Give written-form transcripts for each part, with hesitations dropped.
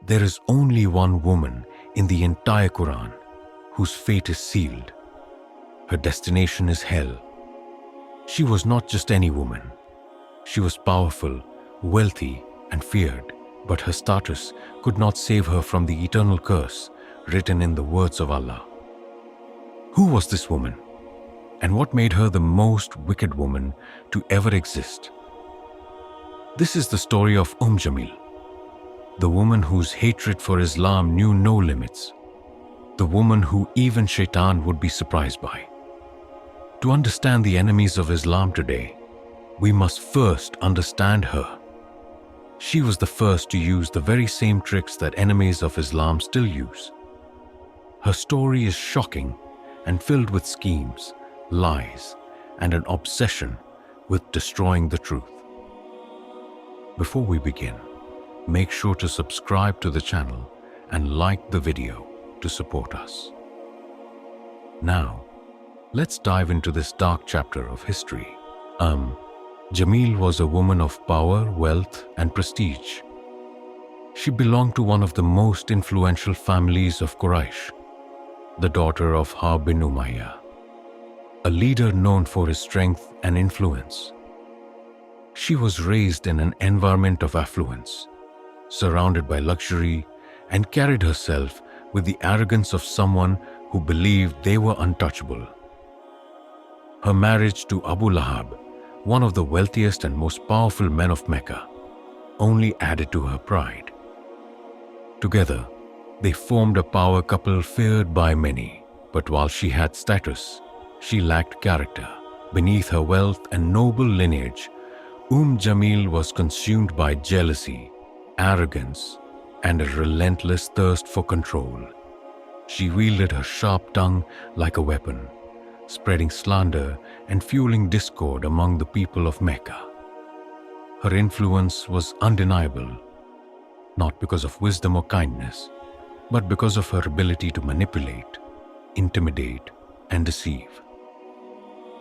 There is only one woman in the entire Quran whose fate is sealed. Her destination is hell. She was not just any woman. She was powerful, wealthy, and feared, but her status could not save her from the eternal curse written in the words of Allah. Who was this woman? And what made her the most wicked woman to ever exist? This is the story of Jamil, the woman whose hatred for Islam knew no limits, the woman who even Shaitan would be surprised by. To understand the enemies of Islam today, we must first understand her. She was the first to use the very same tricks that enemies of Islam still use. Her story is shocking and filled with schemes, lies, and an obsession with destroying the truth. Before we begin, make sure to subscribe to the channel and like the video to support us. Now, let's dive into this dark chapter of history. Jamil was a woman of power, wealth, and prestige. She belonged to one of the most influential families of Quraysh, the daughter of Harb bin Umayyah, a leader known for his strength and influence. She was raised in an environment of affluence, surrounded by luxury, and carried herself with the arrogance of someone who believed they were untouchable. Her marriage to Abu Lahab, one of the wealthiest and most powerful men of Mecca, only added to her pride. Together, they formed a power couple feared by many, but while she had status, she lacked character. Beneath her wealth and noble lineage, Jamil was consumed by jealousy, arrogance, and a relentless thirst for control. She wielded her sharp tongue like a weapon, spreading slander and fueling discord among the people of Mecca. Her influence was undeniable, not because of wisdom or kindness, but because of her ability to manipulate, intimidate, and deceive.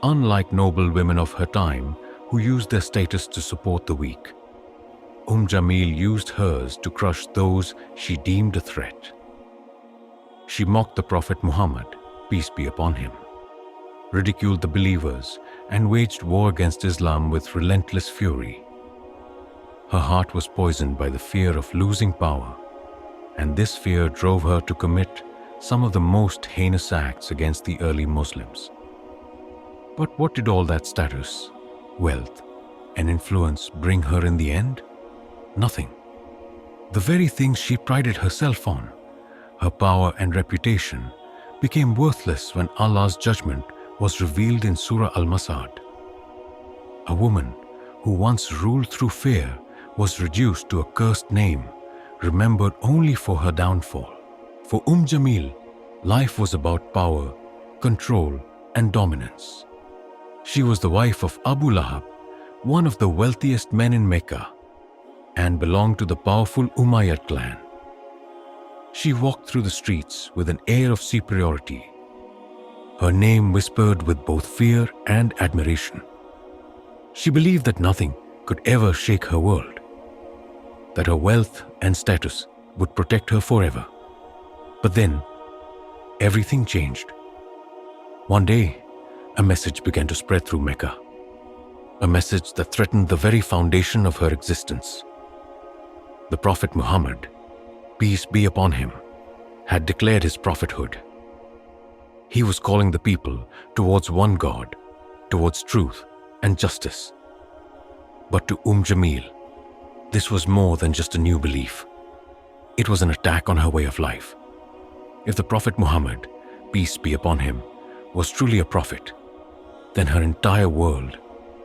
Unlike noble women of her time who used their status to support the weak, Jamil used hers to crush those she deemed a threat. She mocked the Prophet Muhammad, peace be upon him, ridiculed the believers, and waged war against Islam with relentless fury. Her heart was poisoned by the fear of losing power, and this fear drove her to commit some of the most heinous acts against the early Muslims. But what did all that status, wealth, and influence bring her in the end? Nothing. The very things she prided herself on, her power and reputation, became worthless when Allah's judgment was revealed in Surah Al-Masad. A woman who once ruled through fear was reduced to a cursed name, remembered only for her downfall. For Jamil, life was about power, control, and dominance. She was the wife of Abu Lahab, one of the wealthiest men in Mecca, and belonged to the powerful Umayyad clan. She walked through the streets with an air of superiority, her name whispered with both fear and admiration. She believed that nothing could ever shake her world, that her wealth and status would protect her forever. But then, everything changed. One day, a message began to spread through Mecca, a message that threatened the very foundation of her existence. The Prophet Muhammad, peace be upon him, had declared his prophethood. He was calling the people towards one God, towards truth and justice. But to Jamil, this was more than just a new belief. It was an attack on her way of life. If the Prophet Muhammad, peace be upon him, was truly a prophet, then her entire world,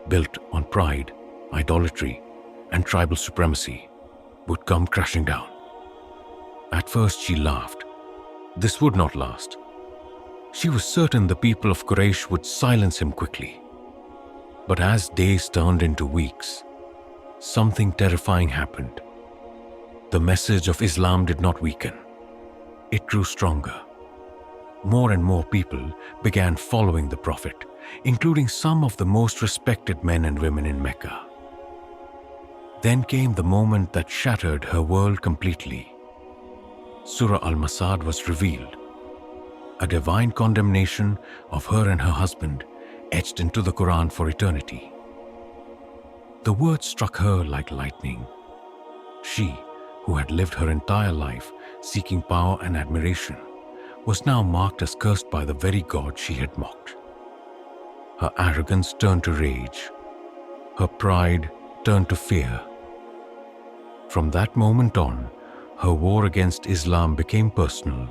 built on pride, idolatry, and tribal supremacy, would come crashing down. At first she laughed. This would not last. She was certain the people of Quraysh would silence him quickly. But as days turned into weeks, something terrifying happened. The message of Islam did not weaken. It grew stronger. More and more people began following the Prophet, including some of the most respected men and women in Mecca. Then came the moment that shattered her world completely. Surah Al-Masad was revealed, a divine condemnation of her and her husband etched into the Quran for eternity. The words struck her like lightning. She, who had lived her entire life seeking power and admiration, was now marked as cursed by the very God she had mocked. Her arrogance turned to rage. Her pride turned to fear. From that moment on, her war against Islam became personal.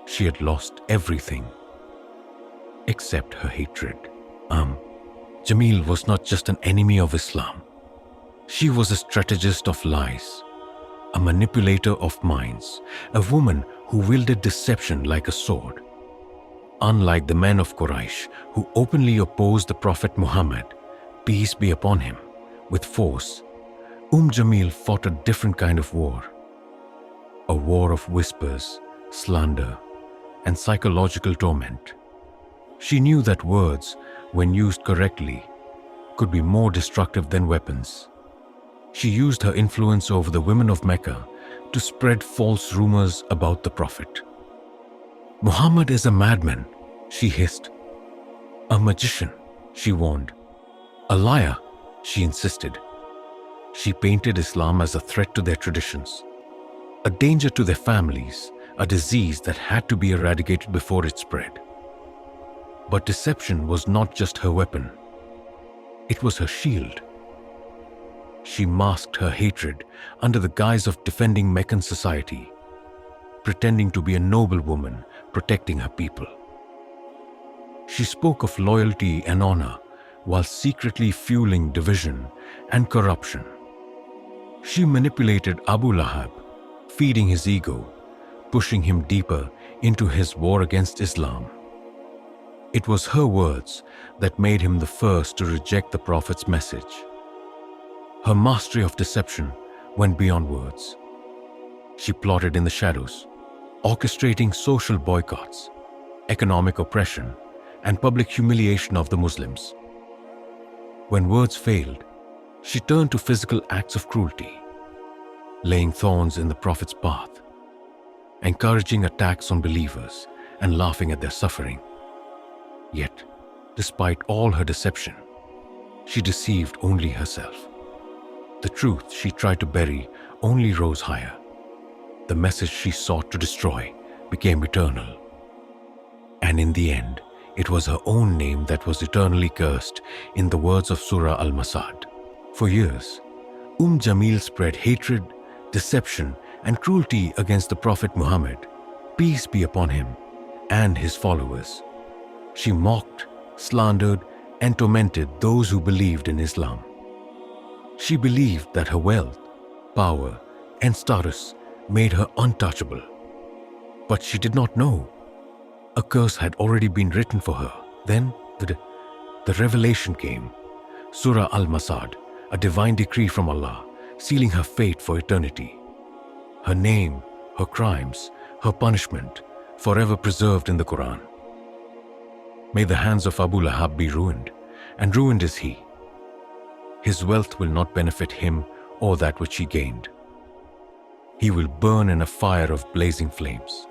She had lost everything except her hatred. Jamil was not just an enemy of Islam. She was a strategist of lies, a manipulator of minds, a woman who wielded deception like a sword. Unlike the men of Quraysh who openly opposed the Prophet Muhammad, peace be upon him, with force, Jamil fought a different kind of war. A war of whispers, slander, and psychological torment. She knew that words, when used correctly, could be more destructive than weapons. She used her influence over the women of Mecca to spread false rumors about the Prophet. Muhammad is a madman, she hissed. A magician, she warned. A liar, she insisted. She painted Islam as a threat to their traditions, a danger to their families, a disease that had to be eradicated before it spread. But deception was not just her weapon. It was her shield. She masked her hatred under the guise of defending Meccan society, pretending to be a noble woman protecting her people. She spoke of loyalty and honor while secretly fueling division and corruption. She manipulated Abu Lahab, feeding his ego, pushing him deeper into his war against Islam. It was her words that made him the first to reject the Prophet's message. Her mastery of deception went beyond words. She plotted in the shadows, orchestrating social boycotts, economic oppression, and public humiliation of the Muslims. When words failed, she turned to physical acts of cruelty, laying thorns in the Prophet's path, encouraging attacks on believers and laughing at their suffering. Yet, despite all her deception, she deceived only herself. The truth she tried to bury only rose higher. The message she sought to destroy became eternal. And in the end, it was her own name that was eternally cursed in the words of Surah Al-Masad. For years, Jamil spread hatred, deception, and cruelty against the Prophet Muhammad, peace be upon him, and his followers. She mocked, slandered, and tormented those who believed in Islam. She believed that her wealth, power, and status made her untouchable. But she did not know. A curse had already been written for her. Then the revelation came. Surah Al-Masad, a divine decree from Allah, sealing her fate for eternity. Her name, her crimes, her punishment, forever preserved in the Quran. May the hands of Abu Lahab be ruined, and ruined is he. His wealth will not benefit him or that which he gained. He will burn in a fire of blazing flames.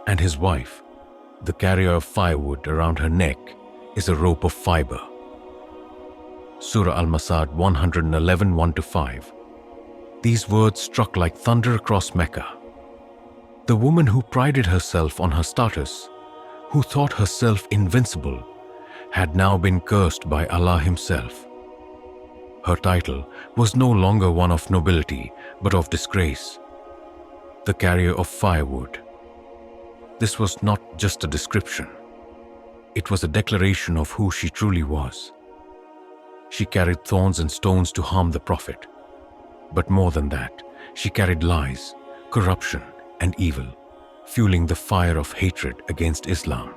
And his wife, the carrier of firewood around her neck, is a rope of fiber. Surah Al-Masad 111, 1-5. These words struck like thunder across Mecca. The woman who prided herself on her status, who thought herself invincible, had now been cursed by Allah Himself. Her title was no longer one of nobility, but of disgrace. The carrier of firewood. This was not just a description. It was a declaration of who she truly was. She carried thorns and stones to harm the Prophet. But more than that, she carried lies, corruption, and evil, fueling the fire of hatred against Islam.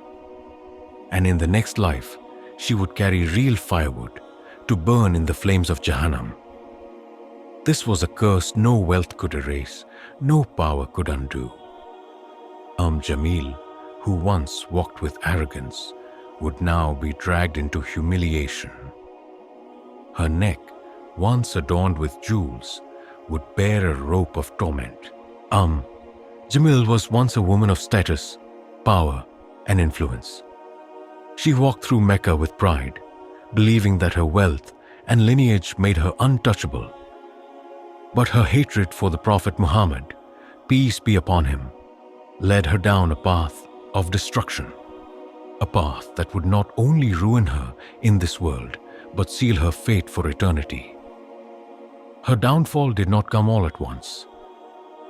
And in the next life, she would carry real firewood to burn in the flames of Jahannam. This was a curse no wealth could erase, no power could undo. Jamil, who once walked with arrogance, would now be dragged into humiliation. Her neck, once adorned with jewels, would bear a rope of torment, Umm Jamil was once a woman of status, power, and influence. She walked through Mecca with pride, believing that her wealth and lineage made her untouchable. But her hatred for the Prophet Muhammad, peace be upon him, led her down a path of destruction, a path that would not only ruin her in this world, but seal her fate for eternity. Her downfall did not come all at once.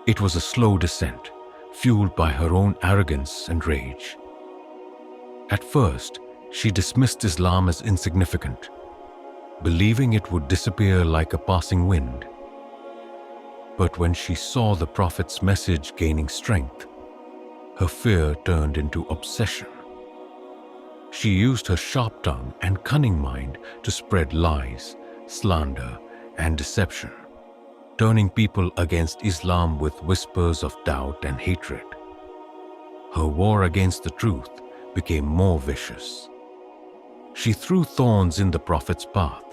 It was a slow descent, fueled by her own arrogance and rage. At first, she dismissed Islam as insignificant, believing it would disappear like a passing wind. But when she saw the Prophet's message gaining strength, her fear turned into obsession. She used her sharp tongue and cunning mind to spread lies, slander, and deception, turning people against Islam with whispers of doubt and hatred. Her war against the truth became more vicious. She threw thorns in the Prophet's path,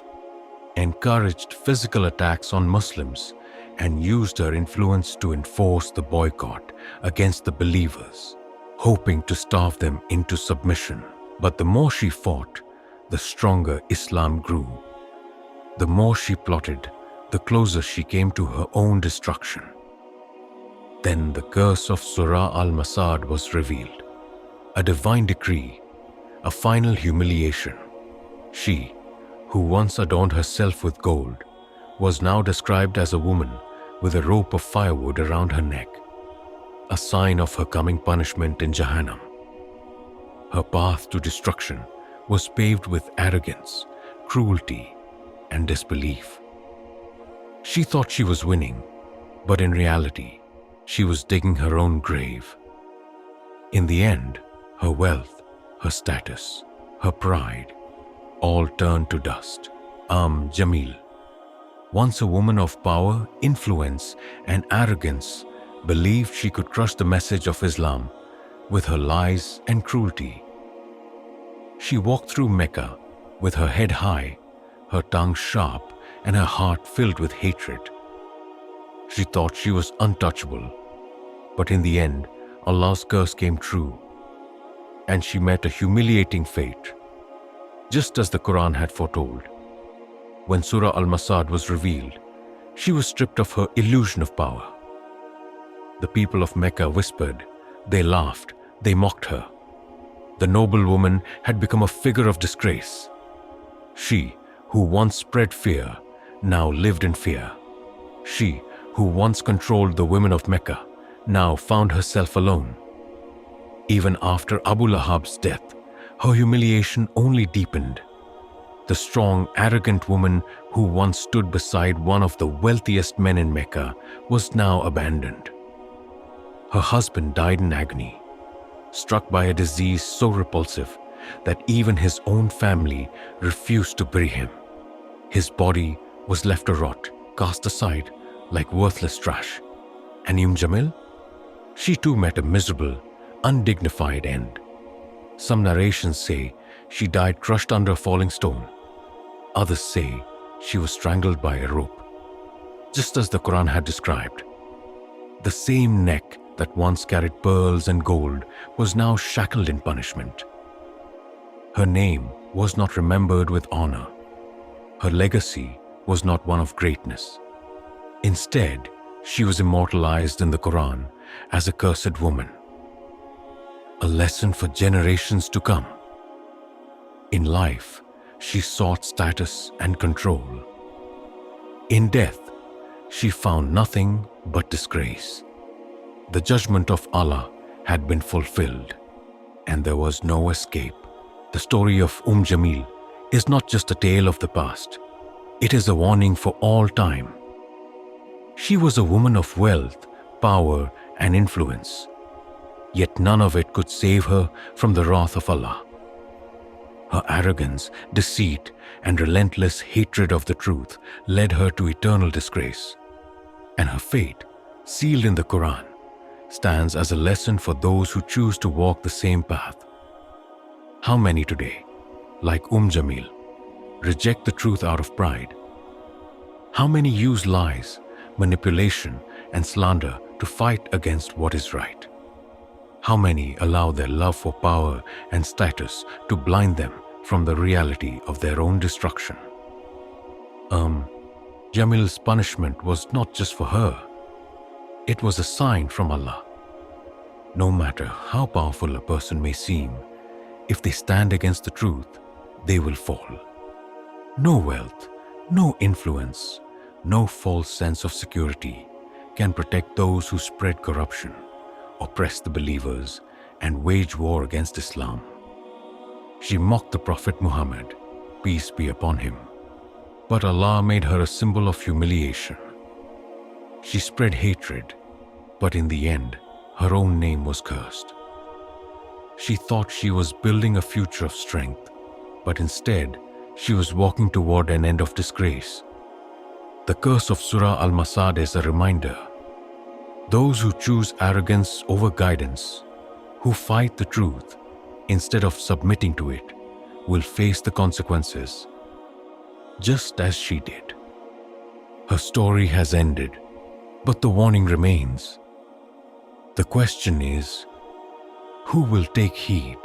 encouraged physical attacks on Muslims, and used her influence to enforce the boycott against the believers, hoping to starve them into submission. But the more she fought, the stronger Islam grew. The more she plotted, the closer she came to her own destruction. Then the curse of Surah Al-Masad was revealed, a divine decree, a final humiliation. She, who once adorned herself with gold, was now described as a woman with a rope of firewood around her neck, a sign of her coming punishment in Jahannam. Her path to destruction was paved with arrogance, cruelty, and disbelief. She thought she was winning, but in reality, she was digging her own grave. In the end, her wealth, her status, her pride, all turned to dust. Jamil, once a woman of power, influence, and arrogance, believed she could crush the message of Islam with her lies and cruelty. She walked through Mecca with her head high, her tongue sharp, and her heart filled with hatred. She thought she was untouchable, but in the end, Allah's curse came true, and she met a humiliating fate, just as the Quran had foretold. When Surah Al-Masad was revealed, she was stripped of her illusion of power. The people of Mecca whispered, they laughed, they mocked her. The noble woman had become a figure of disgrace. She, who once spread fear, now lived in fear. She, who once controlled the women of Mecca, now found herself alone. Even after Abu Lahab's death, her humiliation only deepened. The strong, arrogant woman who once stood beside one of the wealthiest men in Mecca was now abandoned. Her husband died in agony, struck by a disease so repulsive that even his own family refused to bury him. His body was left to rot, cast aside like worthless trash. And Umm Jamil? She too met a miserable, undignified end. Some narrations say she died crushed under a falling stone. Others say she was strangled by a rope, just as the Quran had described. The same neck that once carried pearls and gold was now shackled in punishment. Her name was not remembered with honor. Her legacy was not one of greatness. Instead, she was immortalized in the Quran as a cursed woman, a lesson for generations to come. In life, she sought status and control. In death, she found nothing but disgrace. The judgment of Allah had been fulfilled, and there was no escape. The story of Jamil is not just a tale of the past. It is a warning for all time. She was a woman of wealth, power, and influence, yet none of it could save her from the wrath of Allah. Her arrogance, deceit, and relentless hatred of the truth led her to eternal disgrace, and her fate, sealed in the Quran, stands as a lesson for those who choose to walk the same path. How many today, like Jamil, reject the truth out of pride? How many use lies, manipulation, and slander to fight against what is right? How many allow their love for power and status to blind them from the reality of their own destruction? Jamil's punishment was not just for her. It was a sign from Allah. No matter how powerful a person may seem, if they stand against the truth, they will fall. No wealth, no influence, no false sense of security can protect those who spread corruption, oppress the believers, and wage war against Islam. She mocked the Prophet Muhammad, peace be upon him, but Allah made her a symbol of humiliation. She spread hatred, but in the end, her own name was cursed. She thought she was building a future of strength, but instead, she was walking toward an end of disgrace. The curse of Surah Al-Masad is a reminder. Those who choose arrogance over guidance, who fight the truth instead of submitting to it, will face the consequences, just as she did. Her story has ended, but the warning remains. The question is, who will take heed?